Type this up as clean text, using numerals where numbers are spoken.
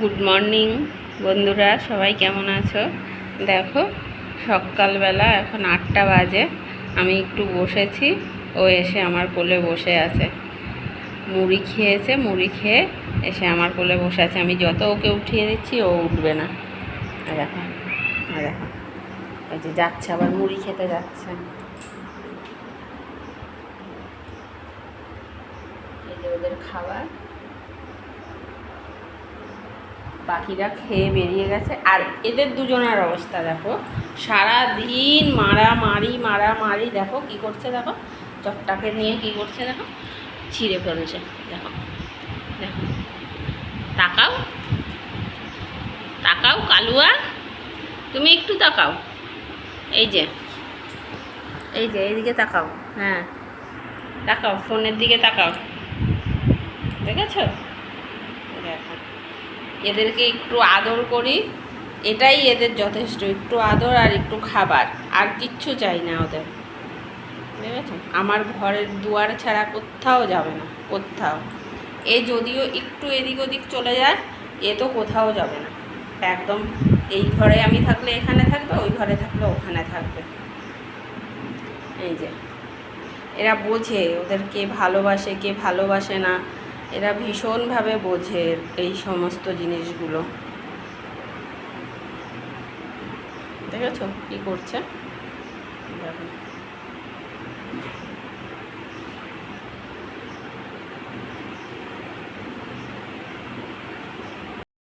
Good morning বন্ধুরা, সবাই কেমন আছো? দেখো, সকালবেলা এখন 8টা বাজে। আমি একটু বসেছি, ও এসে আমার কোলে বসে আছে। মুড়ি খেয়েছে, মুড়ি খেয়ে এসে আমার কোলে বসে আছে। আমি যত ওকে উঠিয়ে দিচ্ছি ও উঠবে না। দেখো দেখো, ওই যে যাচ্ছে, আবার মুড়ি খেতে যাচ্ছে। এই যে ওদের খাবার, পাখিরা খেয়ে বেরিয়ে গেছে। আর এদের দুজনের অবস্থা দেখো, সারা দিন মারামারি। দেখো কি করছে, দেখো চকটাকে নিয়ে কি করছে, দেখো ছিঁড়ে ফেলছে। দেখো দেখো, তাকাও তাকাও কালুয়া, তুমি একটু তাকাও। এই যে এইদিকে তাকাও। হ্যাঁ, তাকাও, ফোনের দিকে তাকাও। দেখেছো? দেখো, এদেরকে একটু আদর করি, এটাই এদের যথেষ্ট। একটু আদর আর একটু খাবার, আর কিচ্ছু চাই না ওদের। বুঝেছো? আমার ঘরের দুয়ার ছাড়া কোথাও যাবে না, কোথাও। এ যদিও একটু এদিক ওদিক চলে যায়, এ তো কোথাও যাবে না। একদম এই ঘরে আমি থাকলে এখানে থাকবে, ওই ঘরে থাকলে ওখানে থাকবে। এই যে এরা বোঝে ওদের কে ভালোবাসে কে ভালোবাসে না, এরা ভীষণভাবে বোঝে এই সমস্ত জিনিসগুলো। দেখেছো কি করছে? দেখো।